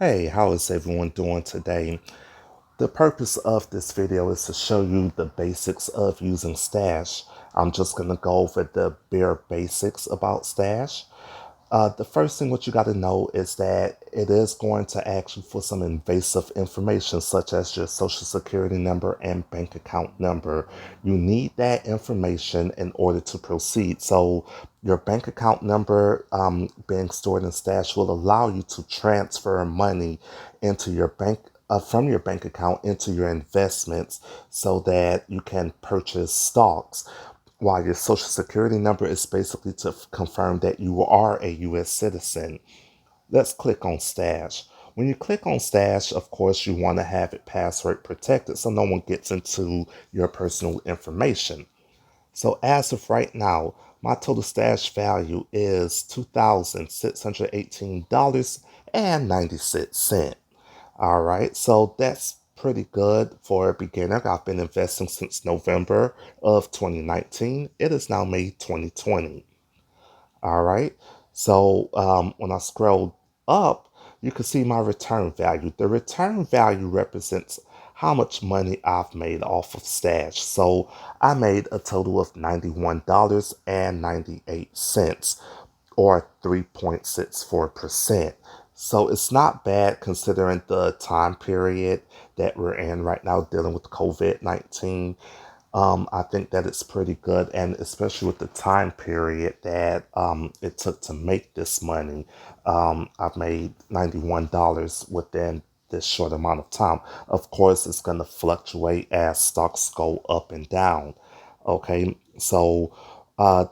Hey, how is everyone doing today? The purpose of this video is to show you the basics of using Stash. I'm just going to go over the bare basics about Stash. The first thing what you got to know is that it is going to ask you for some invasive information such as your social security number and bank account number. You need that information in order to proceed. So your bank account number being stored in Stash will allow you to transfer money into your bank from your bank account into your investments so that you can purchase stocks, while your social security number is basically to confirm that you are a U.S. citizen. Let's click on Stash. When you click on Stash, of course, you want to have it password protected so no one gets into your personal information. So as of right now, my total stash value is $2,618.96. All right, so that's pretty good for a beginner. I've been investing since November of 2019. It is now May 2020. All right, so when I scroll up, you can see my return value. The return value represents how much money I've made off of Stash. So I made a total of $91.98 or 3.64%. So it's not bad considering the time period that we're in right now dealing with COVID-19. I think that it's pretty good, and especially with the time period that it took to make this money. I've made $91 within this short amount of time. Of course, it's going to fluctuate as stocks go up and down. Okay, so uh,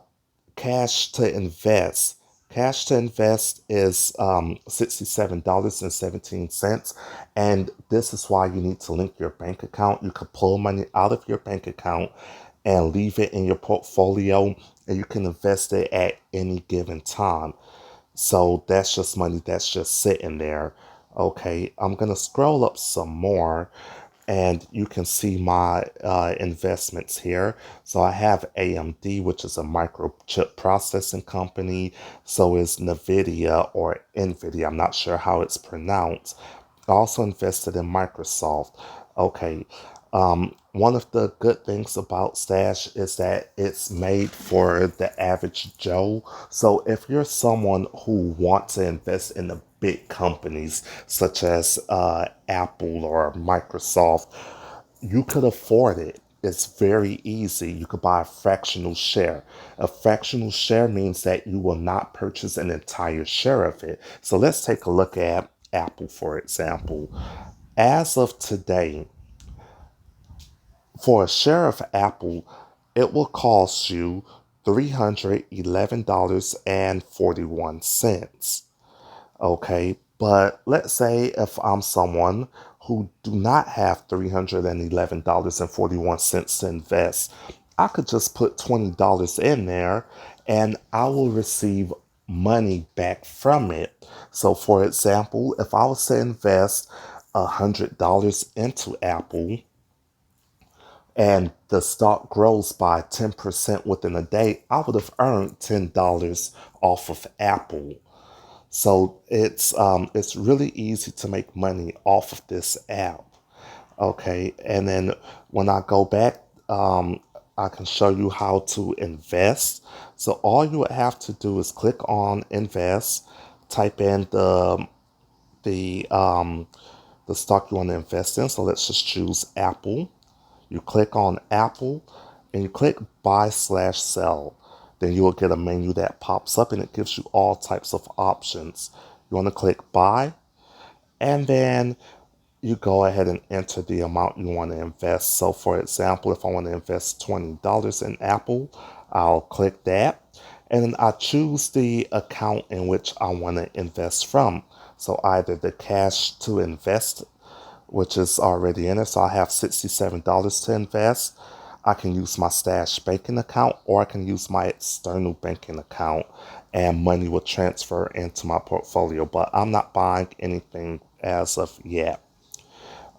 cash to invest. Cash to invest is $67.17. And this is why you need to link your bank account. You can pull money out of your bank account and leave it in your portfolio, and you can invest it at any given time. So that's just money that's just sitting there. Okay, I'm going to scroll up some more and you can see my investments here. So I have AMD, which is a microchip processing company. So is NVIDIA or NVIDIA. I'm not sure how it's pronounced. I also invested in Microsoft. Okay. One of the good things about Stash is that it's made for the average Joe. So if you're someone who wants to invest in the big companies such as Apple or Microsoft, you could afford it. It's very easy. You could buy a fractional share. A fractional share means that you will not purchase an entire share of it. So let's take a look at Apple, for example. As of today, for a share of Apple, it will cost you $311.41. Okay, but let's say if I'm someone who do not have $311.41 to invest, I could just put $20 in there and I will receive money back from it. So for example, if I was to invest $100 into Apple, and the stock grows by 10% within a day, I would have earned $10 off of Apple. So it's really easy to make money off of this app. Okay, and then when I go back, I can show you how to invest. So all you would have to do is click on invest, type in the um, the stock you want to invest in. So let's just choose Apple. You click on Apple and you click buy/sell. Then you will get a menu that pops up and it gives you all types of options. You want to click buy, and then you go ahead and enter the amount you want to invest. So for example, if I want to invest $20 in Apple, I'll click that. And then I choose the account in which I want to invest from. So either the cash to invest, which is already in it. So I have $67 to invest. I can use my Stash banking account or I can use my external banking account and money will transfer into my portfolio. But I'm not buying anything as of yet.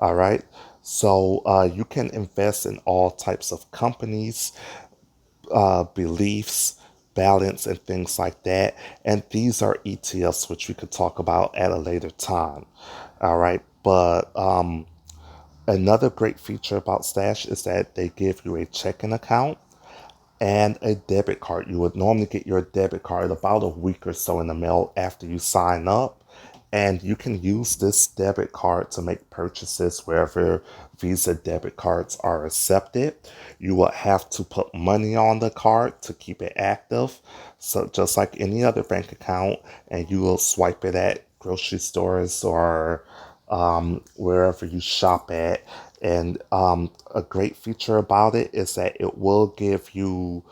All right. So you can invest in all types of companies, beliefs, balance and things like that. And these are ETFs, which we could talk about at a later time. All right. But another great feature about Stash is that they give you a checking account and a debit card. You would normally get your debit card about a week or so in the mail after you sign up. And you can use this debit card to make purchases wherever Visa debit cards are accepted. You will have to put money on the card to keep it active. So just like any other bank account, and you will swipe it at grocery stores or wherever you shop at. And a great feature about it is that it will give you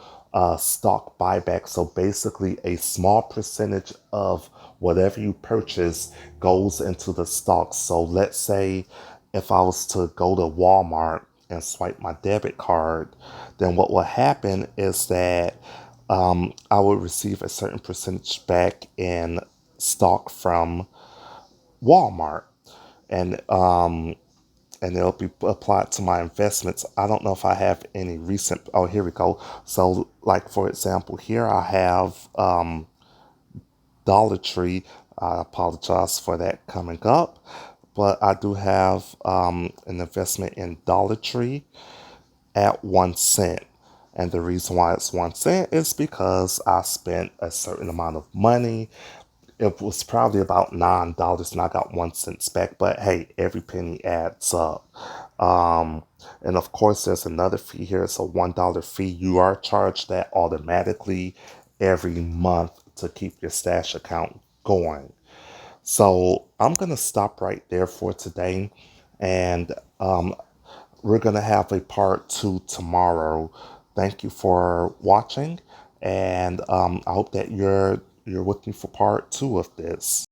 stock buyback. So basically, a small percentage of whatever you purchase goes into the stock. So let's say if I was to go to Walmart and swipe my debit card, then what will happen is that I will receive a certain percentage back in stock from Walmart. And and it'll be applied to my investments. I don't know if I have any recent. Oh, here we go. So, like for example, here I have Dollar Tree. I apologize for that coming up, but I do have an investment in Dollar Tree at 1 cent. And the reason why it's 1 cent is because I spent a certain amount of money. It was probably about $9 and I got 1 cent back. But hey, every penny adds up. And of course, there's another fee here. It's a $1 fee. You are charged that automatically every month to keep your stash account going. So I'm going to stop right there for today. And we're going to have a part two tomorrow. Thank you for watching. And I hope that you're with me for part two of this.